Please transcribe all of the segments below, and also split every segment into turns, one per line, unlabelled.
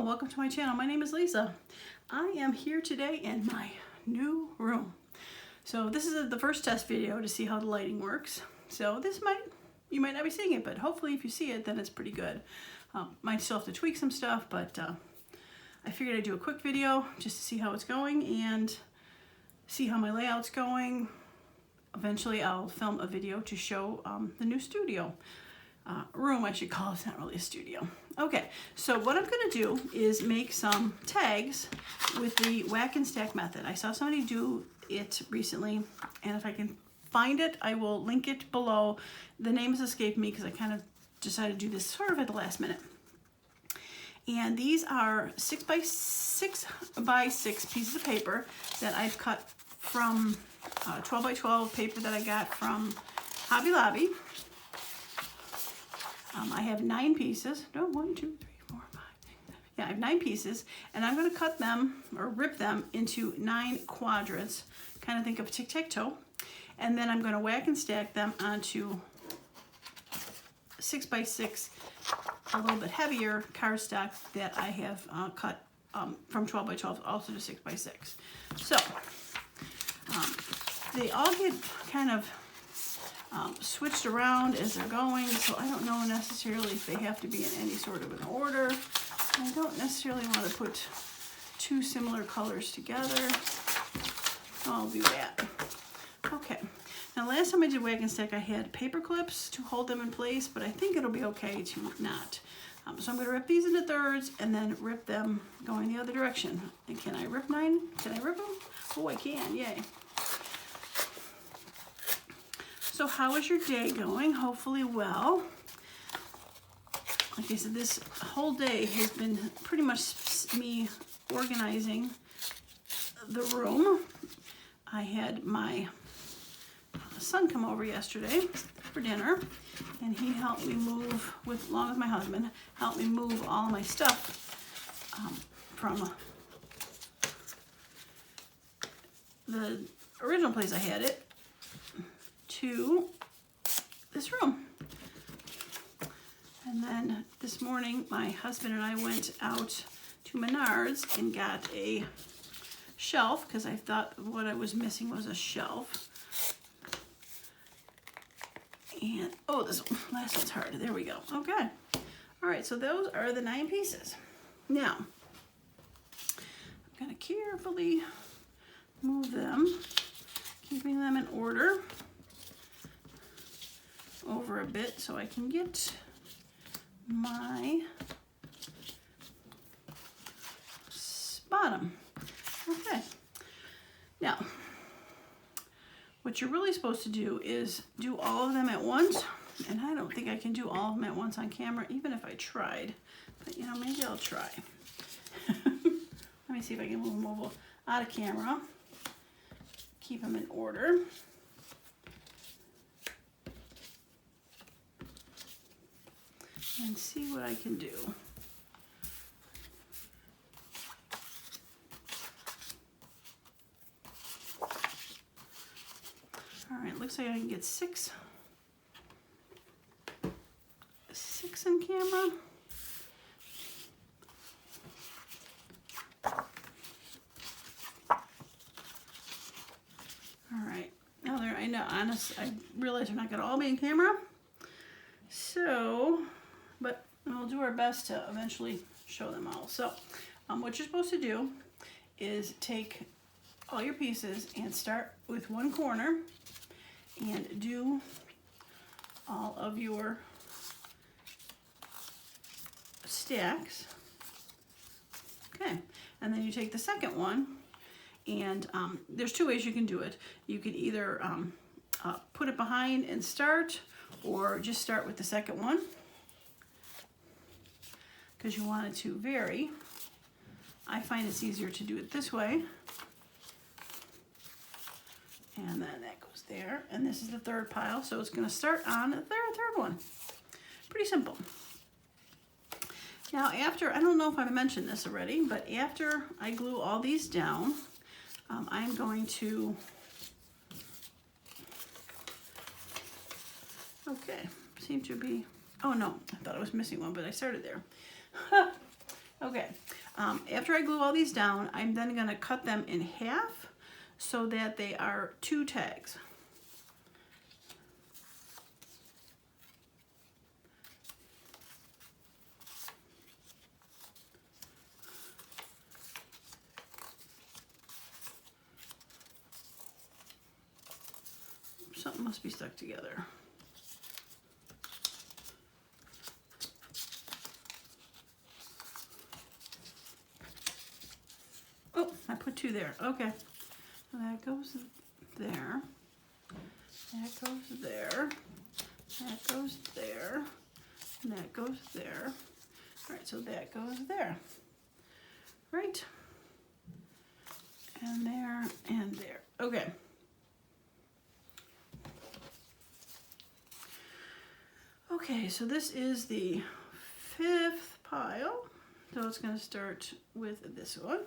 welcome to my channel. My name is Lisa. I am here today in my new room. So this is the first test video to see how the lighting works. So you might not be seeing it, but hopefully if you see it, then it's pretty good. Might still have to tweak some stuff, but I figured I'd do a quick video just to see how it's going and see how my layout's going. Eventually I'll film a video to show the new studio. Room, I should call it. It's not really a studio. Okay, so what I'm going to do is make some tags with the whack and stack method. I saw somebody do it recently, and if I can find it, I will link it below. The name has escaped me because I kind of decided to do this sort of at the last minute. And these are 6 by 6 by 6 pieces of paper that I've cut from 12 by 12 paper that I got from Hobby Lobby. I have 9 pieces. No, 1, 2, 3, 4, 5, 6. Yeah, I have 9 pieces, and I'm going to cut them or rip them into 9 quadrants. Kind of think of tic-tac-toe. And then I'm going to whack and stack them onto 6 by 6, a little bit heavier cardstock that I have cut from 12 by 12 also to 6 by 6. So they all get kind of switched around as they're going, so I don't know necessarily if they have to be in any sort of an order. I don't necessarily want to put 2 similar colors together. I'll do that. Okay, now last time I did whack and stack, I had paper clips to hold them in place, but I think it'll be okay to not. So I'm going to rip these into thirds and then rip them going the other direction. And can I rip 9? Can I rip them? Oh, I can, yay. So how is your day going? Hopefully well. Like I said, this whole day has been pretty much me organizing the room. I had my son come over yesterday for dinner, and he helped me move, along with my husband, helped me move all my stuff from the original place I had it to this room. And then this morning my husband and I went out to Menards and got a shelf because I thought what I was missing was a shelf. And oh, this one, last one's hard. There we go. Okay. All right, so those are the 9 pieces. Now I'm going to carefully move them, keeping them in order over a bit so I can get my bottom. Okay. Now, what you're really supposed to do is do all of them at once, and I don't think I can do all of them at once on camera, even if I tried, but you know, maybe I'll try. Let me see if I can move them over out of camera, keep them in order. And see what I can do. All right, looks like I can get 6 in camera. All right, now there, I know, honest, I realize they're not gonna all be in camera. So, but we'll do our best to eventually show them all. So what you're supposed to do is take all your pieces and start with one corner and do all of your stacks. Okay, and then you take the second one, and there's 2 ways you can do it. You could either put it behind and start, or just start with the second one, because you want it to vary. I find it's easier to do it this way. And then that goes there. And this is the 3rd pile, so it's going to start on the third one. Pretty simple. Now after, I don't know if I've mentioned this already, but after I glue all these down, I'm going to, okay, seem to be, oh no, I thought I was missing one, but I started there. Okay, after I glue all these down, I'm then going to cut them in half so that they are 2 tags. Something must be stuck together. Oh, I put 2 there. Okay. So that goes there. That goes there. That goes there. And that goes there. All right, so that goes there. Right. And there and there. Okay. Okay, so this is the 5th pile. So it's going to start with this one.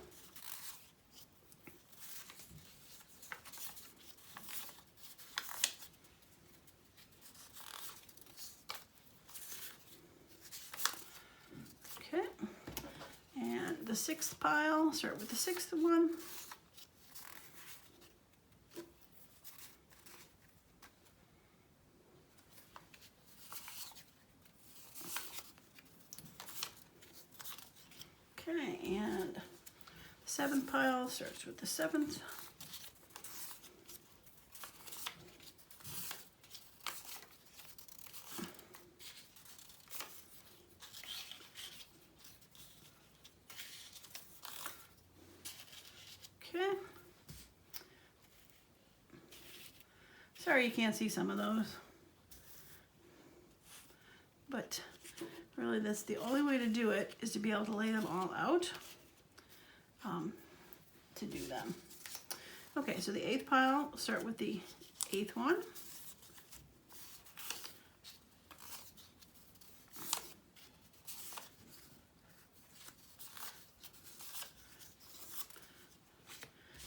Okay. And the 6th pile, start with the 6th one. Okay, and the 7th pile starts with the 7th. Okay. Sorry you can't see some of those. But really that's the only way to do it, is to be able to lay them all out to do them. Okay, so the 8th pile, start with the 8th one.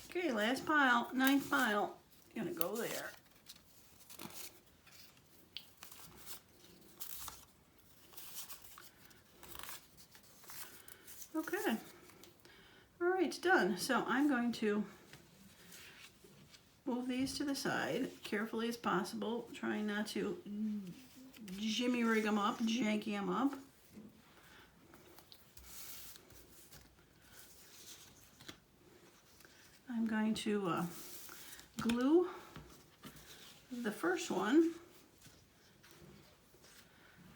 Okay, last pile, 9th pile, gonna go there. Okay, all right, done. So I'm going to move these to the side carefully as possible, trying not to jimmy rig them up, janky them up. I'm going to glue the first one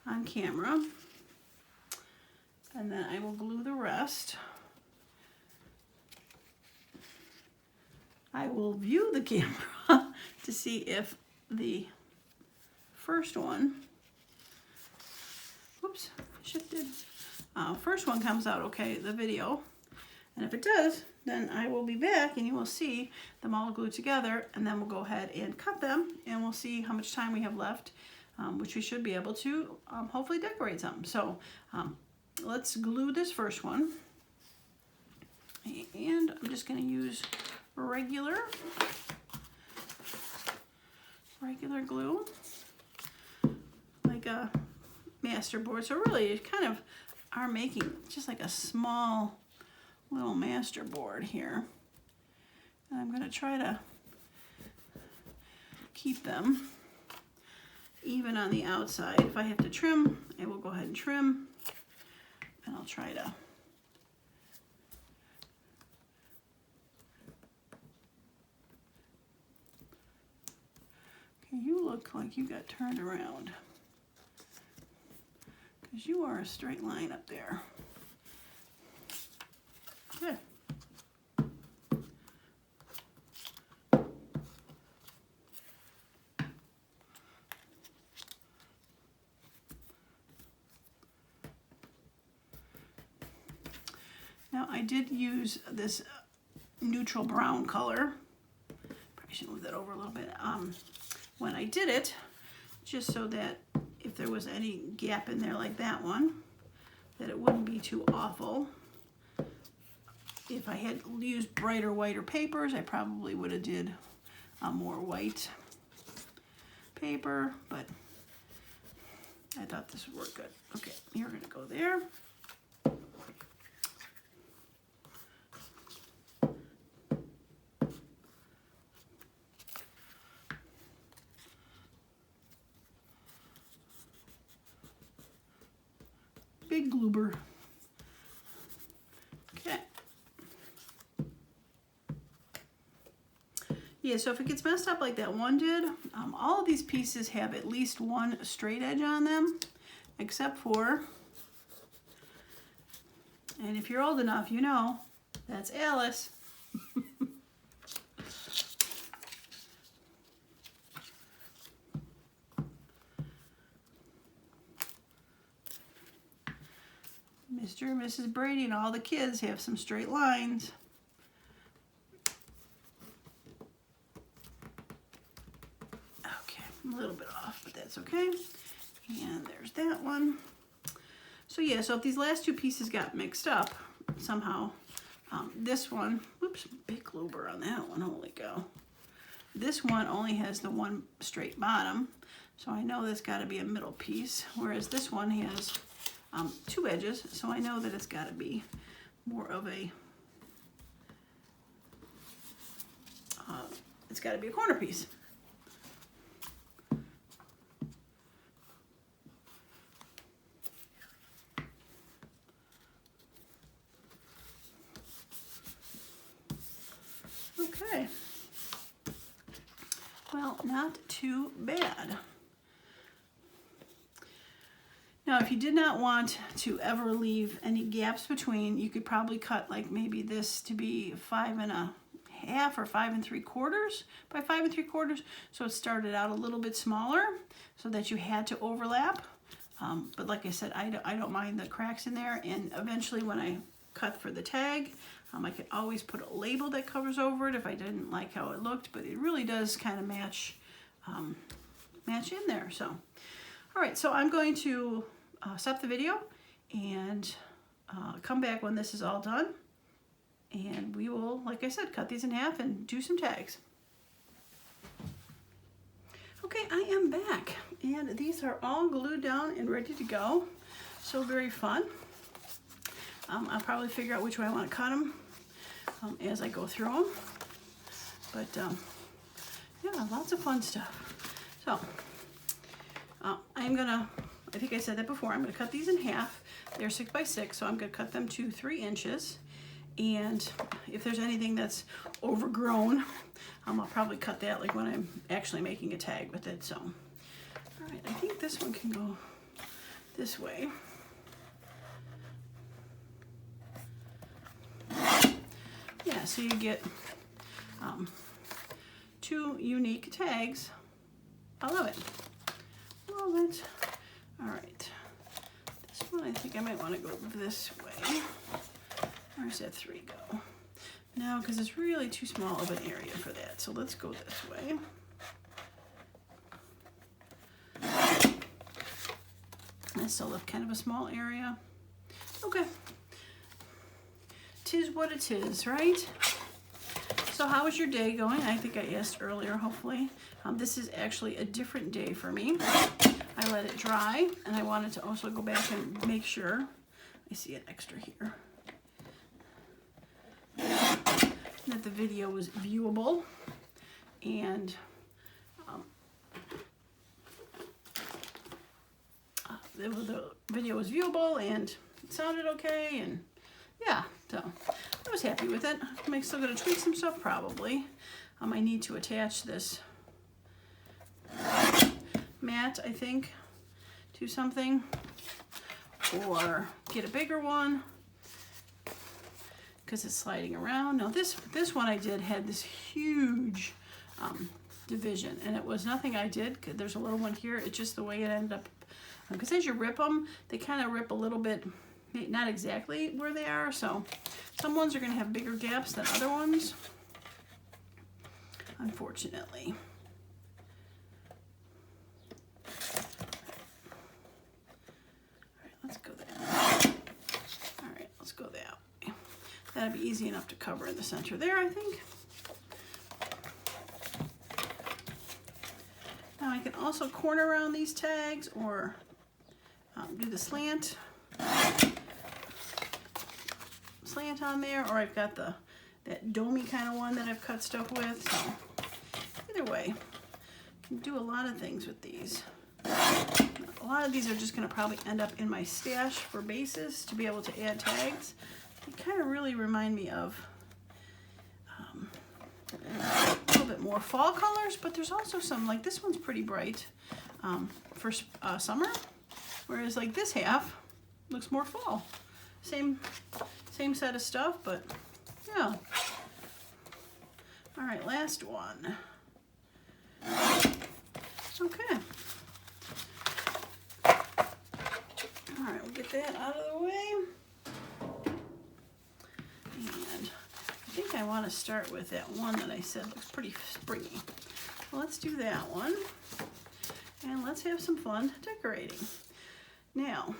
on camera, and then I will glue the rest. I will view the camera to see if the first one, whoops, shifted, first one comes out okay, the video, and if it does, then I will be back and you will see them all glued together, and then we'll go ahead and cut them, and we'll see how much time we have left, which we should be able to hopefully decorate some. So let's glue this first one, and I'm just going to use regular glue, like a master board. So really you kind of are making just like a small little master board here. And I'm going to try to keep them even on the outside. If I have to trim, I will go ahead and trim, and I'll try to you look like you got turned around, because you are a straight line up there. Good. Now I did use this neutral brown color. Probably should move that over a little bit. When I did it, just so that if there was any gap in there like that one, that it wouldn't be too awful. If I had used brighter, whiter papers, I probably would have did a more white paper, but I thought this would work good. Okay, you're gonna go there. big goober. Okay. Yeah, so if it gets messed up like that one did, all of these pieces have at least one straight edge on them, except for, and if you're old enough, you know, that's Alice. Mr. and Mrs. Brady and all the kids have some straight lines. Okay, I'm a little bit off, but that's okay. And there's that one. So yeah, so if these last two pieces got mixed up somehow, this one, whoops, big goober on that one, holy cow. This one only has the one straight bottom, so I know there's got to be a middle piece, whereas this one has two edges, so I know that it's got to be more of a, it's got to be a corner piece. Okay, well, not too bad. Now, if you did not want to ever leave any gaps between, you could probably cut like maybe this to be 5 1/2 or 5 3/4 by 5 3/4. So it started out a little bit smaller so that you had to overlap. But like I said, I don't mind the cracks in there. And eventually when I cut for the tag, I could always put a label that covers over it if I didn't like how it looked. But it really does kind of match in there. So, all right, so I'm going to stop the video and come back when this is all done, and we will, like I said, cut these in half and do some tags. Okay, I am back, and these are all glued down and ready to go. So very fun. I'll probably figure out which way I want to cut them as I go through them, but yeah, lots of fun stuff. So I'm gonna, I think I said that before, I'm going to cut these in half. They're 6 by 6, so I'm going to cut them to 3 inches. And if there's anything that's overgrown, I'll probably cut that like when I'm actually making a tag with it. So, all right, I think this one can go this way. Yeah, so you get 2 unique tags. I love it. Love it. All right, this one I think I might want to go this way. Where's that 3 go? No, because it's really too small of an area for that. So let's go this way. I still left kind of a small area. Okay. 'Tis what it is, right? So how was your day going? I think I asked earlier, hopefully. This is actually a different day for me. I let it dry, and I wanted to also go back and make sure. I see an extra here. That the video was viewable, and the video was viewable, and it sounded okay, and yeah, so I was happy with it. I'm still going to tweak some stuff, probably. I need to attach this mat, I think, to something, or get a bigger one because it's sliding around. Now this one I did had this huge division, and it was nothing I did. There's a little one here. It's just the way it ended up, because as you rip them, they kind of rip a little bit, not exactly where they are. So some ones are going to have bigger gaps than other ones, unfortunately. Let's go that way. All right, let's go that way. That'd be easy enough to cover in the center there, I think. Now I can also corner around these tags, or do the slant on there, or I've got that domey kind of one that I've cut stuff with. So either way, you can do a lot of things with these. a lot of these are just going to probably end up in my stash for bases to be able to add tags. They kind of really remind me of a little bit more fall colors, but there's also some, like this one's pretty bright for summer, whereas like this half looks more fall. Same set of stuff, but yeah. All right, last one. Okay. All right, we'll get that out of the way. And I think I want to start with that one that I said looks pretty springy. Well, let's do that one. And let's have some fun decorating. Now,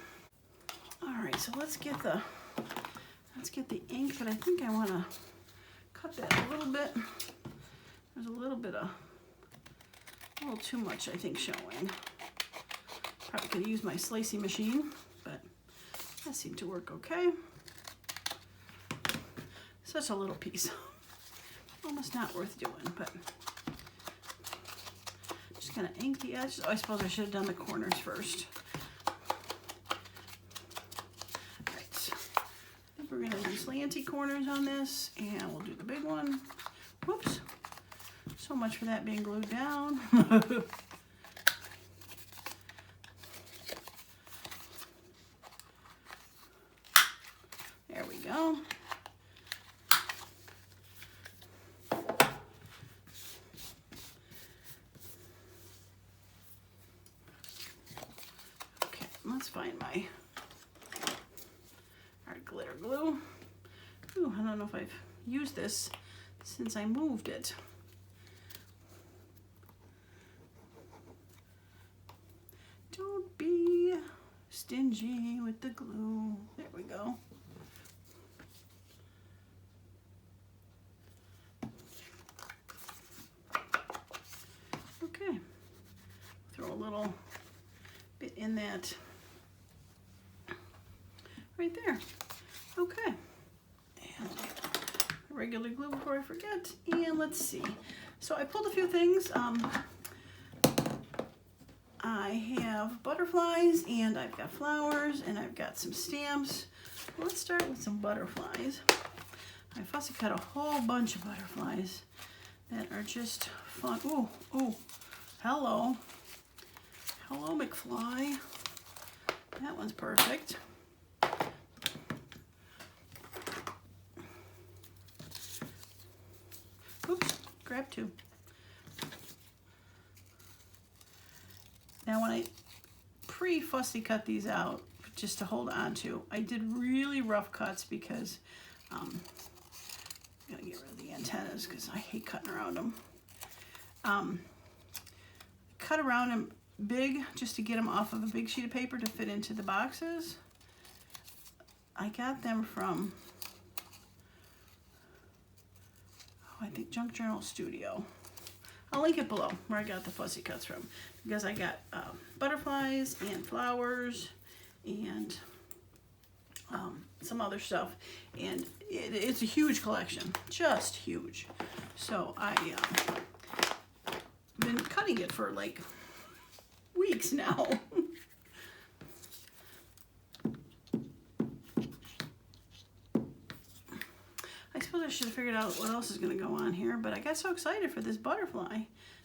all right, so let's get the ink, but I think I want to cut that a little bit. There's a little too much, I think, showing. Probably could use my slicey machine, but that seemed to work okay. Such a little piece. Almost not worth doing, but just gonna ink the edges. Oh, I suppose I should have done the corners first. All right, I think we're gonna do slanty corners on this, and we'll do the big one. Whoops. So much for that being glued down. There we go. Okay, let's find our glitter glue. Ooh, I don't know if I've used this since I moved it. Don't be stingy with the glue. There we go. Okay. Throw a little bit in that right there. Okay. And regular glue before I forget. And let's see. So I pulled a few things. I have butterflies, and I've got flowers, and I've got some stamps. Let's start with some butterflies. I fussy cut a whole bunch of butterflies that are just fun. Ooh, ooh, hello. Hello, McFly. That one's perfect. Oops, grab two. Now when I pre-fussy cut these out, just to hold on to, I did really rough cuts because I'm gonna get rid of the antennas because I hate cutting around them. Cut around them big just to get them off of a big sheet of paper to fit into the boxes. I got them from, I think Junk Journal Studio. I'll link it below where I got the fussy cuts from, because I got butterflies and flowers and some other stuff, and it's a huge collection, just huge. So I've been cutting it for like weeks now. I suppose I should have figured out what else is going to go on here, but I got so excited for this butterfly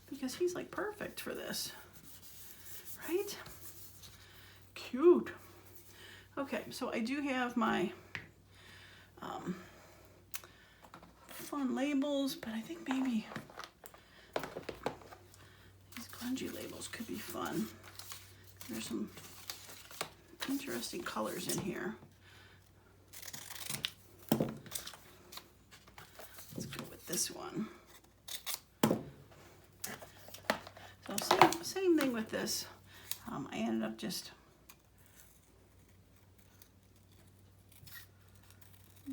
because he's like perfect for this, right? Cute. Okay, so I do have my fun labels, but I think maybe these grungy labels could be fun. There's some interesting colors in here. Let's go with this one. So same thing with this. I ended up just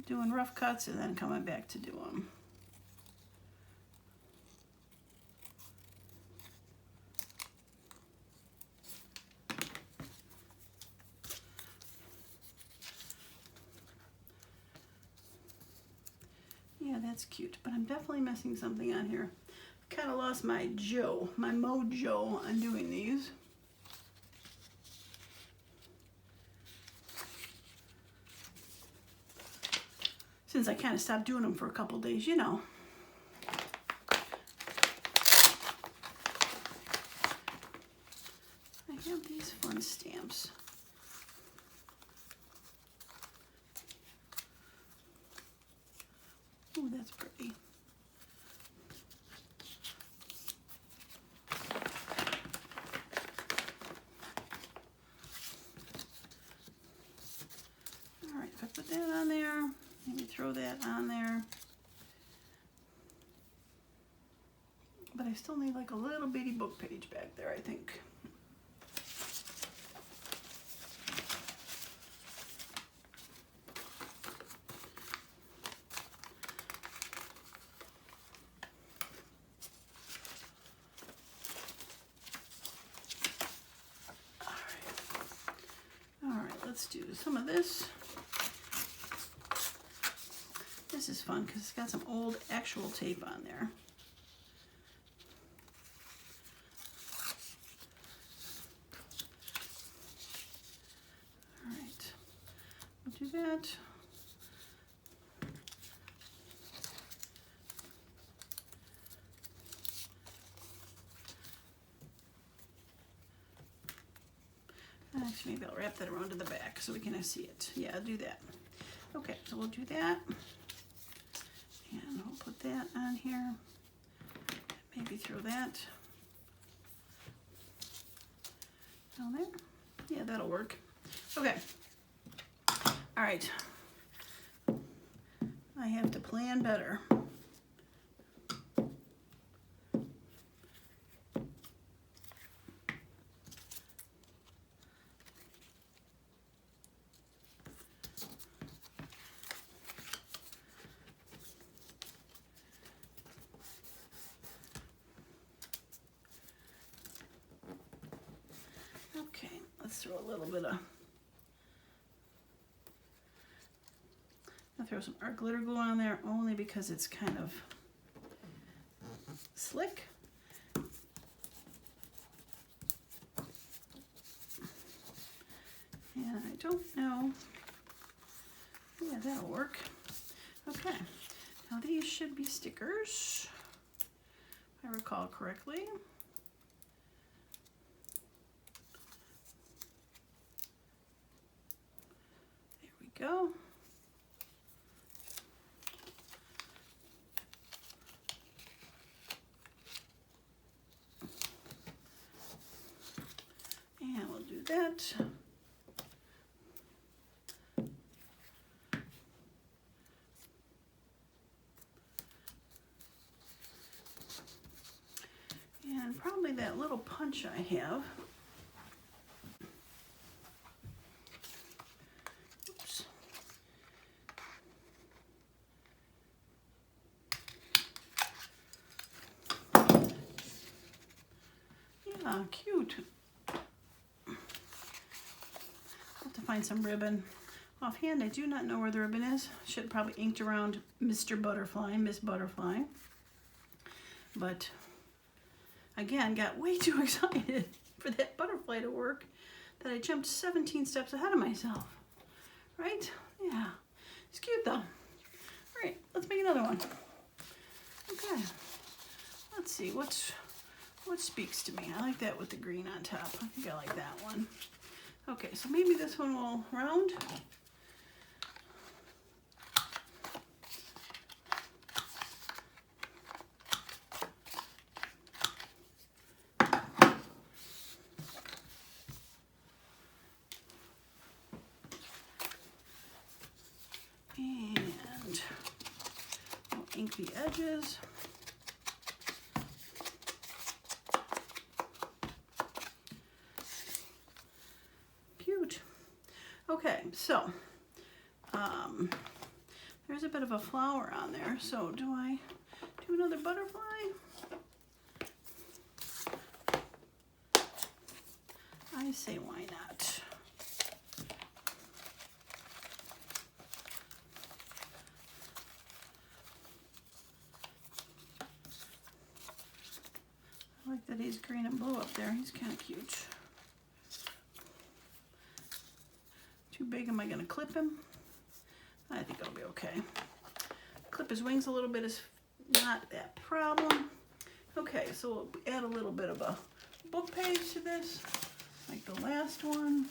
doing rough cuts and then coming back to do them. Yeah, that's cute, but I'm definitely missing something on here. Kind of lost my mojo on doing these. since I kind of stopped doing them for a couple days, you know. I have these fun stamps. Oh, that's pretty. All right, if I put that on there, maybe throw that on there. But I still need like a little bitty book page back there, I think. Let's do some of this. This is fun because it's got some old actual tape on there. All right, we'll do that. Actually, maybe I'll wrap that around to the back so we can see it. Yeah, I'll do that. Okay, so we'll do that. And we'll put that on here. Maybe throw that down there. Yeah, that'll work. Okay. All right. I have to plan better. Okay, let's throw a little bit of, I'll throw some art glitter glue on there only because it's kind of slick. And I don't know, yeah, that'll work. Okay, now these should be stickers, if I recall correctly. Go. And we'll do that. And probably that little punch I have. Cute. I'll have to find some ribbon. Offhand, I do not know where the ribbon is. Should have probably inked around Mr. Butterfly, Miss Butterfly. But again, got way too excited for that butterfly to work that I jumped 17 steps ahead of myself. Right? Yeah. It's cute though. All right, let's make another one. Okay. Let's see, what speaks to me? I like that with the green on top. I think I like that one. Okay, so maybe this one will round. And I'll ink the edges. Okay, so there's a bit of a flower on there. So do I do another butterfly? I say why not? I like that he's green and blue up there. He's kind of cute. Too big, am I going to clip him? I think I'll be okay. clip his wings a little bit is not that problem. Okay, so we'll add a little bit of a book page to this, like the last one.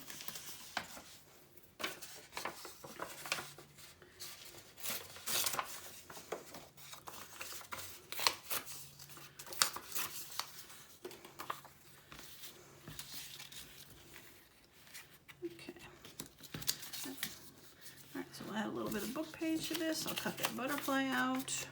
Add a little bit of book page to this. I'll cut that butterfly out.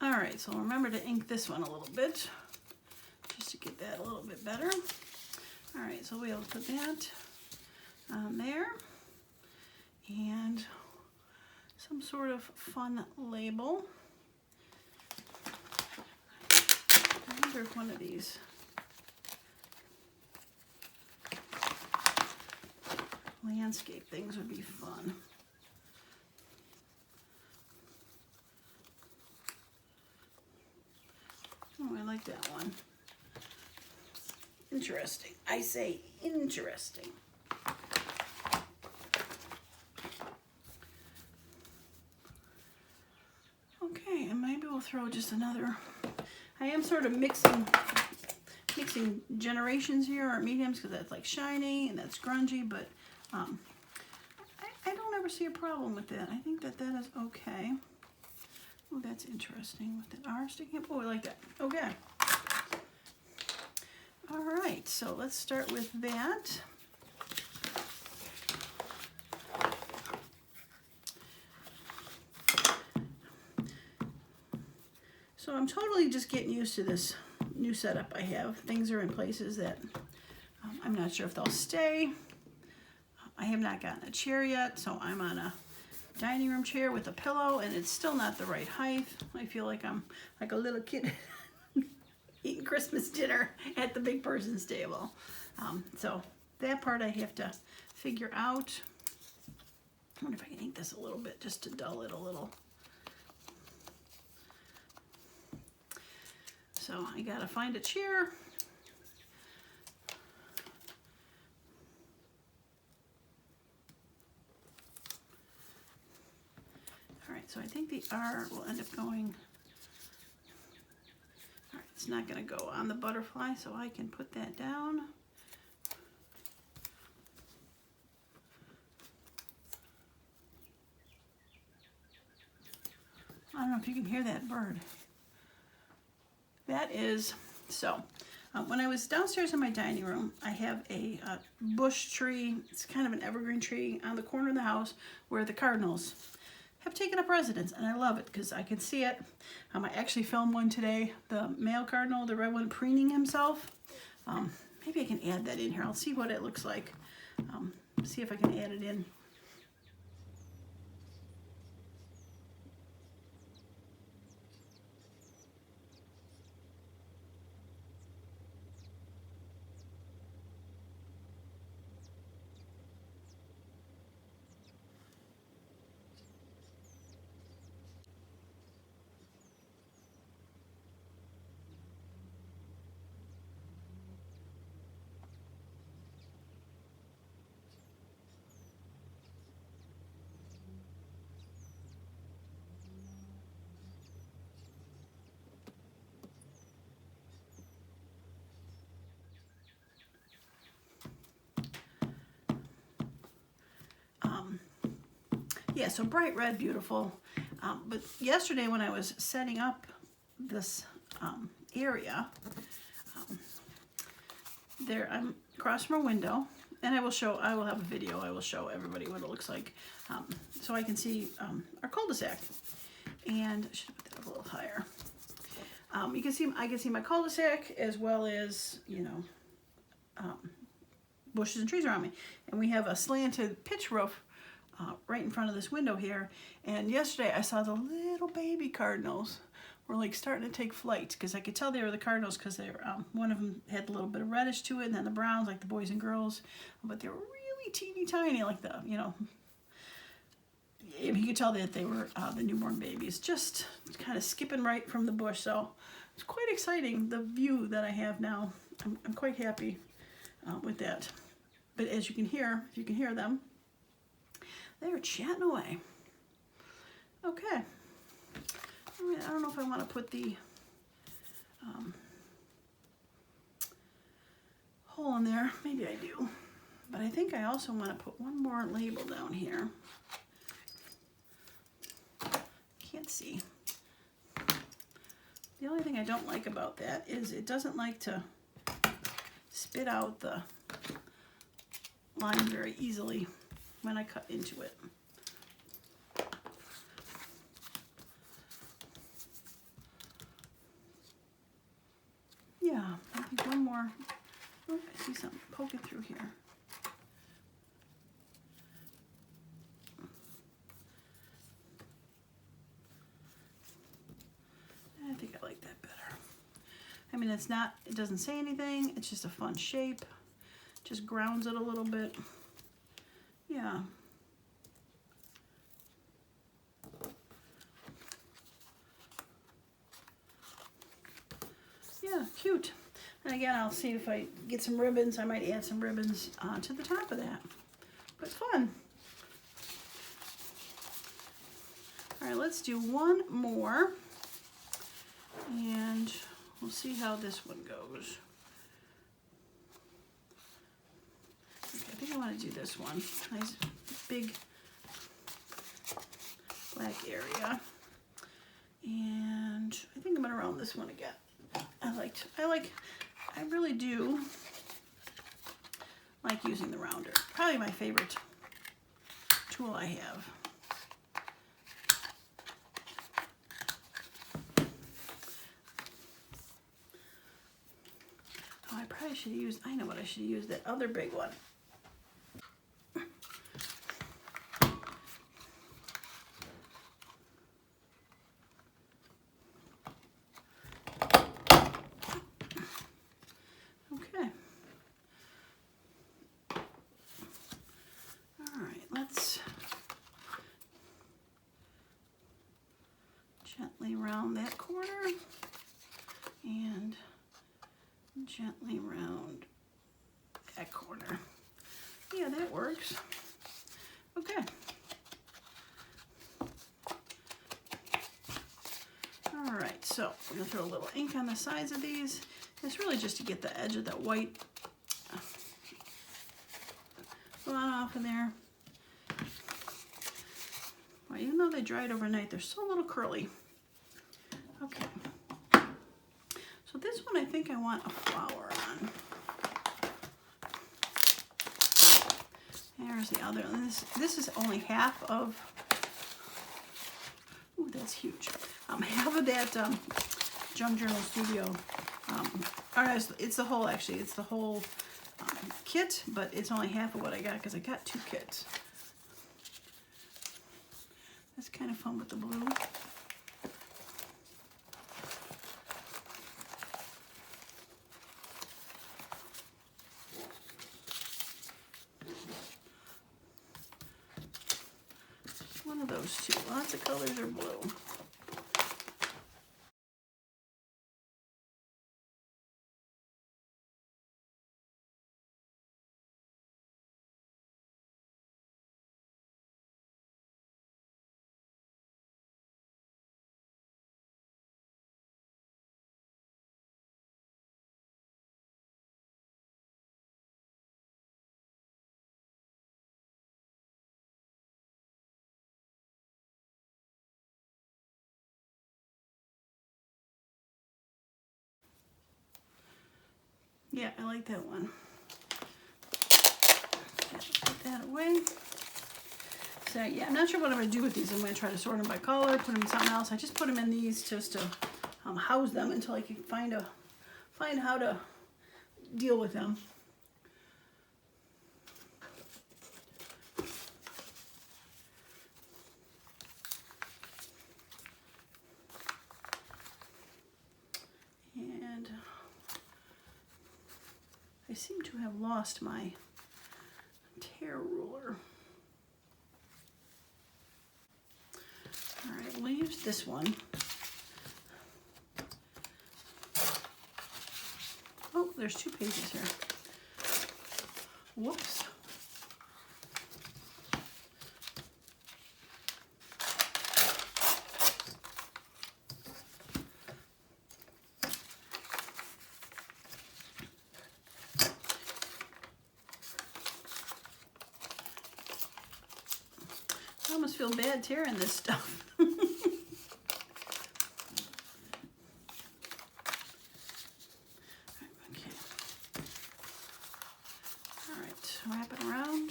All right, so remember to ink this one a little bit, just to get that a little bit better. All right, so we'll put that on there, and some sort of fun label. I wonder if one of these landscape things would be fun. Oh, I like that one. Interesting. I say interesting. Okay, and maybe we'll throw just another. I am sort of mixing generations here, or mediums, because that's like shiny and that's grungy, but I don't ever see a problem with that. I think that that is okay. Oh, that's interesting with that R sticking up. Oh, I like that. Okay. All right, so let's start with that. So I'm totally just getting used to this new setup I have. Things are in places that I'm not sure if they'll stay. I have not gotten a chair yet, so I'm on a dining room chair with a pillow, and it's still not the right height. I feel like I'm like a little kid eating Christmas dinner at the big person's table. So that part I have to figure out. I wonder if I can ink this a little bit just to dull it a little. So I gotta find a chair. All right, so I think the R will end up going, all right, it's not gonna go on the butterfly, so I can put that down. I don't know if you can hear that bird. That is, so when I was downstairs in my dining room, I have a bush tree. It's kind of an evergreen tree on the corner of the house where the cardinals have taken up residence, and I love it because I can see it. I actually filmed one today, the male cardinal, the red one, preening himself. Maybe I can add that in here. I'll see what it looks like. See if I can add it in. Yeah, so bright red, beautiful. But yesterday when I was setting up this area, there I'm across from a window, and I will have a video, I will show everybody what it looks like, so I can see our cul-de-sac. And I should put that a little higher. I can see my cul-de-sac as well as, you know, bushes and trees around me. And we have a slanted pitch roof right in front of this window here. And yesterday I saw the little baby cardinals were like starting to take flight, because I could tell they were the cardinals because they were, one of them had a little bit of reddish to it, and then the browns like the boys and girls, but they were really teeny tiny, like the, you know, you could tell that they were the newborn babies, just kind of skipping right from the bush. So it's quite exciting, the view that I have now. I'm quite happy with that. But as you can hear, if you can hear them, they're chatting away. Okay. I don't know if I want to put the hole in there. Maybe I do. But I think I also want to put one more label down here. Can't see. The only thing I don't like about that is it doesn't like to spit out the line very easily when I cut into it. Yeah, I think one more. Oh, I see something poking through here. I think I like that better. I mean, it's not, it doesn't say anything, it's just a fun shape. Just grounds it a little bit. Yeah. Yeah, cute. And again, I'll see if I get some ribbons. I might add some ribbons to the top of that. But fun. All right, let's do one more. And we'll see how this one goes. Okay, I think I want to do this one. Nice big black area. And I think I'm going to round this one again. I really do like using the rounder. Probably my favorite tool I have. Oh, I probably should have used, I know what I should have used, that other big one. Okay. All right, let's gently round that corner and gently round that corner. Yeah, that works. Okay. All right, so we're gonna throw a little ink on the sides of these. It's really just to get the edge of that white going off in there. Well, even though they dried overnight, they're still a little curly. Okay. So this one, I think I want a flower on. There's the other one. This is only half of, ooh, that's huge. Half of that Junk Journal Studio. It's the whole, actually, it's the whole kit, but it's only half of what I got because I got 2 kits. That's kind of fun with the blue. One of those two. Lots of colors are blue. Yeah, I like that one. Put that away. So yeah, I'm not sure what I'm going to do with these. I'm going to try to sort them by color, put them in something else. I just put them in these just to house them until I can find how to deal with them. I seem to have lost my tear ruler. All right, we'll use this one. Oh, there's 2 pages here. Whoops. I almost feel bad tearing this stuff. Wrap it around.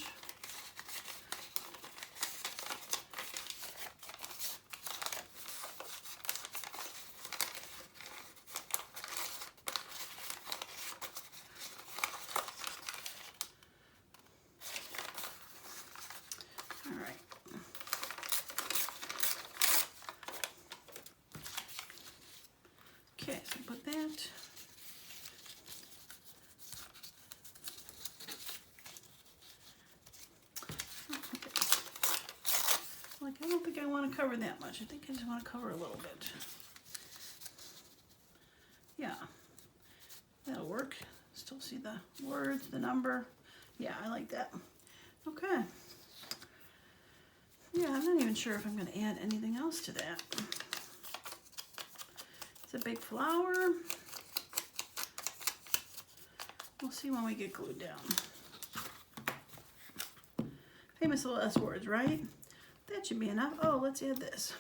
All right. Okay, so put that. Like, I don't think I want to cover that much. I think I just want to cover a little bit. Yeah, that'll work. Still see the words, the number. Yeah, I like that. Okay. Yeah, I'm not even sure if I'm going to add anything else to that. It's a big flower. We'll see when we get glued down. Famous last words, right? That should be enough. Oh, let's add this.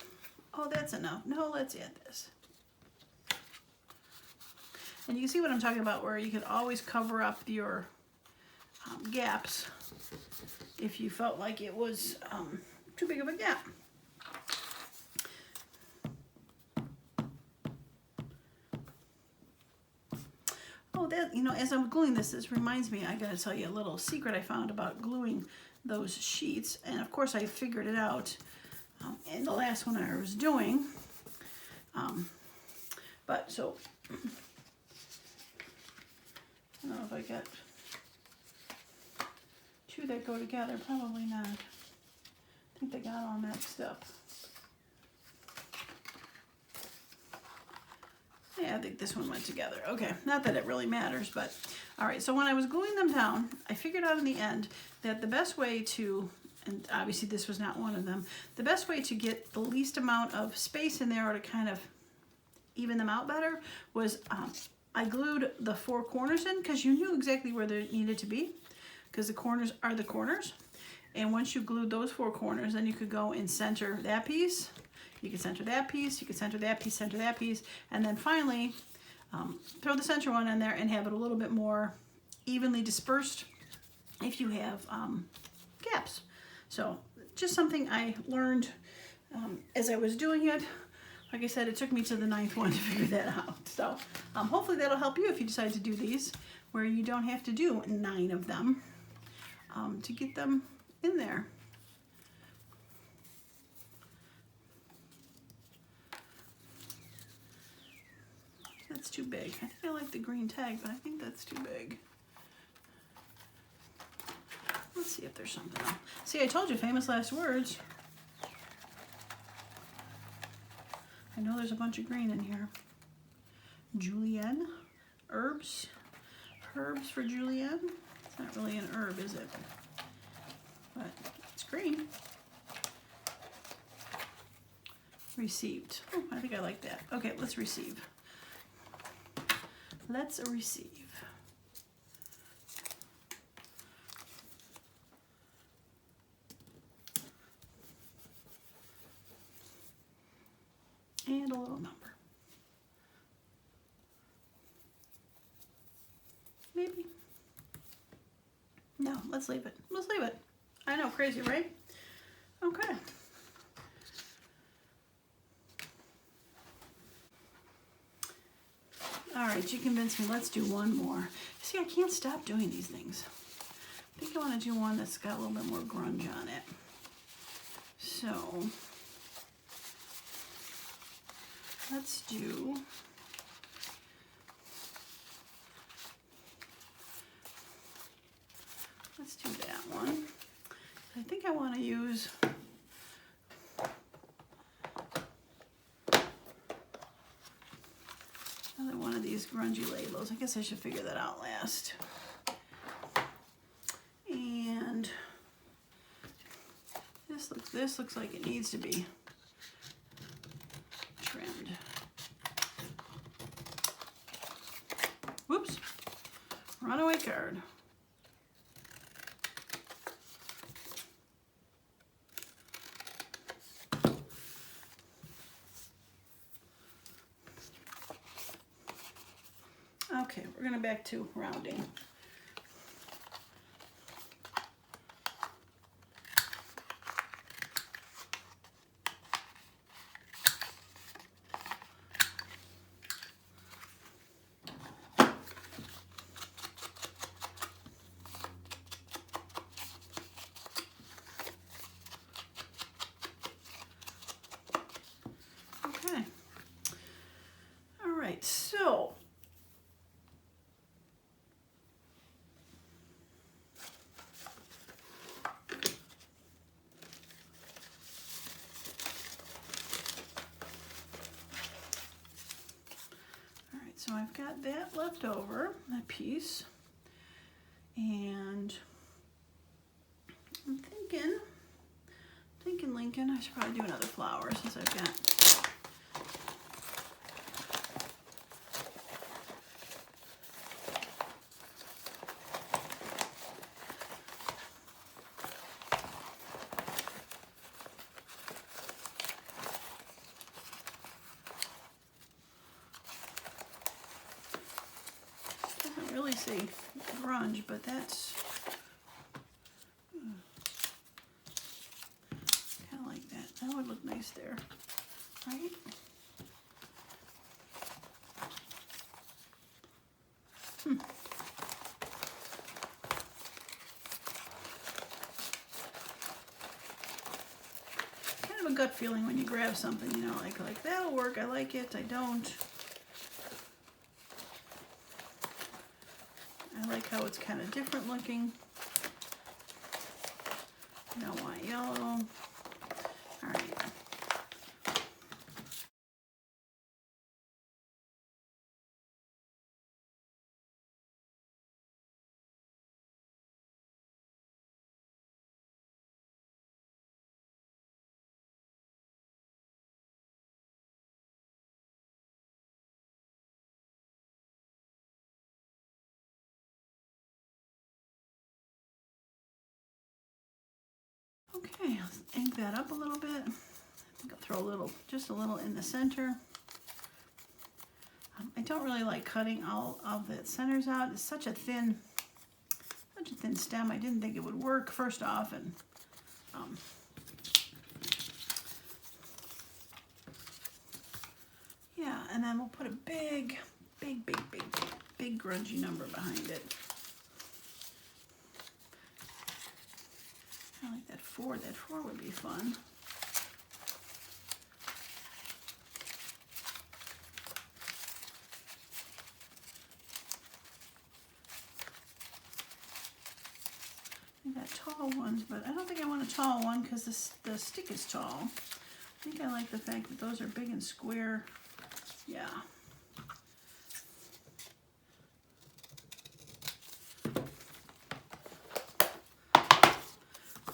Oh, that's enough. No, let's add this. And you can see what I'm talking about, where you could always cover up your gaps if you felt like it was too big of a gap. Oh, that, you know, as I'm gluing this reminds me, I gotta tell you a little secret I found about gluing those sheets. And of course I figured it out in the last one I was doing. But so, I don't know if I got 2 that go together, probably not. I think they got all mixed up. Yeah, I think this one went together. Okay, not that it really matters, but all right. So when I was gluing them down, I figured out in the end that the best way to, and obviously this was not one of them, the best way to get the least amount of space in there or to kind of even them out better was I glued the 4 corners in, because you knew exactly where they needed to be, because the corners are the corners. And once you glued those 4 corners, then you could go and center that piece. You can center that piece, you can center that piece, and then finally throw the center one in there and have it a little bit more evenly dispersed if you have gaps. So just something I learned as I was doing it. Like I said, it took me to the 9th one to figure that out. So hopefully that'll help you if you decide to do these, where you don't have to do 9 of them to get them in there. That's too big. I think I like the green tag, but I think that's too big. Let's see if there's something else. See, I told you, famous last words. I know there's a bunch of green in here. Julienne, herbs for Julienne. It's not really an herb, is it? But it's green. Received. Oh, I think I like that. Okay, let's receive. Let's receive. And a little number. Maybe. No, let's leave it. Let's leave it. I know, crazy, right? Okay. All right, you convinced me. Let's do one more. See, I can't stop doing these things. I think I want to do one that's got a little bit more grunge on it. So, let's do think I want to use another one of these grungy labels. I guess I should figure that out last. And this looks like it needs to be trimmed. Whoops, runaway card. Okay, we're gonna back to rounding. Okay. All right, so so I've got that left over, that piece, and I'm thinking Lincoln, I should probably do another flower since I've got. Doesn't really say grunge, but that's kind of like that. That would look nice there, right? Kind of a gut feeling when you grab something, you know, like that'll work. I like it. I don't. I like how it's kind of different looking. I don't want yellow. All right. Okay, let's ink that up a little bit. I think I'll throw just a little in the center. I don't really like cutting all of the centers out. It's such a thin stem. I didn't think it would work first off, and yeah, and then we'll put a big grungy number behind it. I like that 4. That 4 would be fun. I got tall ones, but I don't think I want a tall one because the stick is tall. I think I like the fact that those are big and square. Yeah.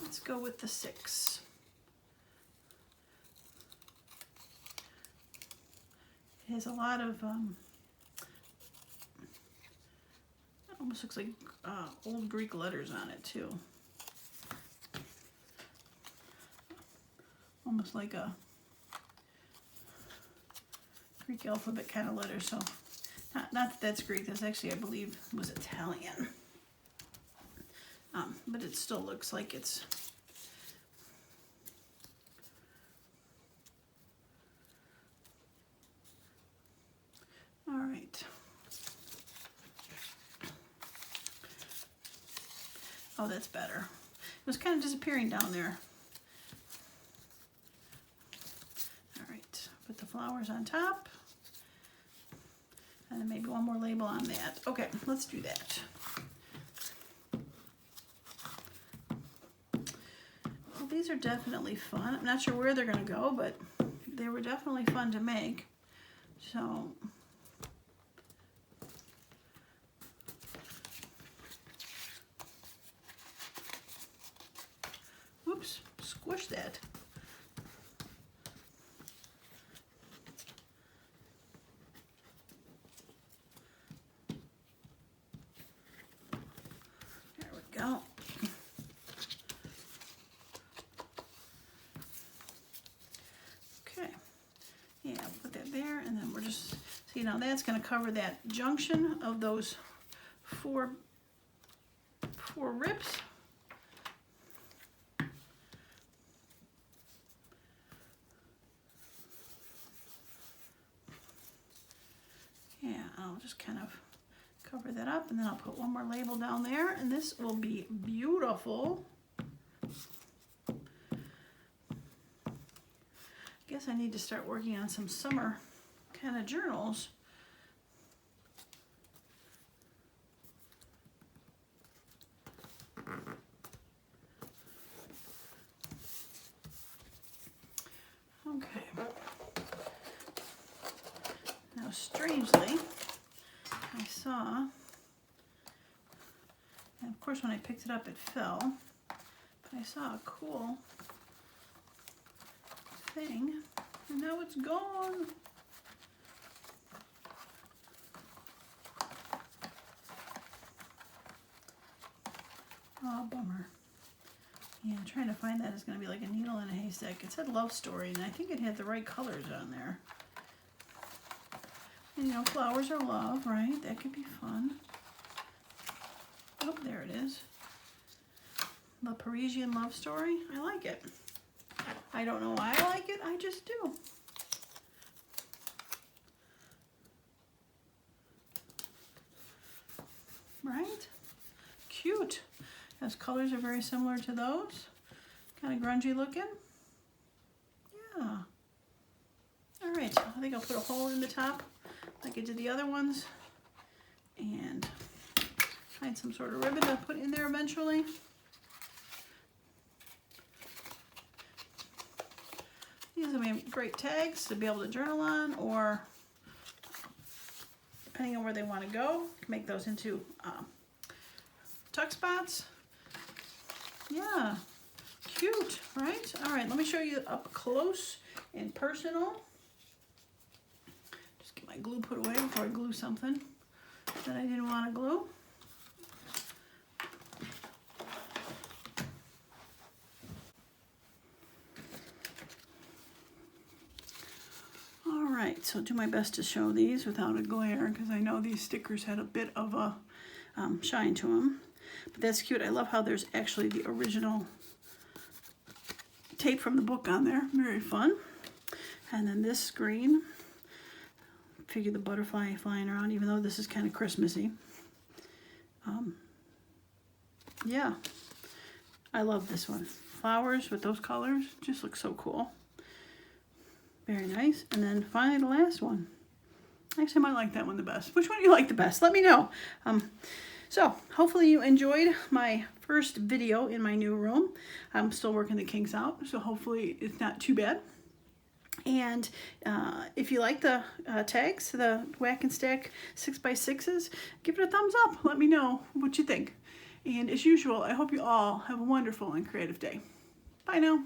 Let's go with the 6. It has a lot of, it almost looks like old Greek letters on it too. Almost like a Greek alphabet kind of letter. So not that that's Greek, that's actually, I believe, was Italian. But it still looks like it's all right. Oh, that's better. It was kind of disappearing down there. All right, put the flowers on top. And then maybe one more label on that. Okay, let's do that. these are definitely fun. I'm not sure where they're going to go, but they were definitely fun to make. So whoops, squish that. There we go. Okay, yeah, put that there, and then we're just, see, now that's going to cover that junction of those four rips. Yeah, I'll just kind of cover that up, and then I'll put one more label down there, and this will be beautiful. I guess I need to start working on some summer kind of journals. Okay. Now, strangely, I saw, and of course when I picked it up it fell, but I saw a cool thing, and now it's gone. Oh, bummer. Yeah, trying to find that is going to be like a needle in a haystack. It said love story, and I think it had the right colors on there. And, you know, flowers are love, right? That could be fun. Oh, there it is. The Parisian love story. I like it. I don't know why I like it. I just do. Right? Cute. Those colors are very similar to those. Kind of grungy looking. Yeah. All right, I think I'll put a hole in the top like I did the other ones, and find some sort of ribbon to put in there eventually. These will be great tags to be able to journal on, or depending on where they want to go, make those into tuck spots. Yeah, cute, right? All right, let me show you up close and personal. Just get my glue put away before I glue something that I didn't want to glue. All right, so do my best to show these without a glare, because I know these stickers had a bit of a shine to them. But that's cute. I love how there's actually the original tape from the book on there. Very fun. And then this green. Figure the butterfly flying around, even though this is kind of Christmassy. Yeah, I love this one. Flowers with those colors just look so cool. Very nice. And then finally the last one. Actually, I might like that one the best. Which one do you like the best? Let me know. So hopefully you enjoyed my first video in my new room. I'm still working the kinks out, so hopefully it's not too bad. And if you like the tags, the Whack and Stack 6x6s, give it a thumbs up. Let me know what you think. And as usual, I hope you all have a wonderful and creative day. Bye now.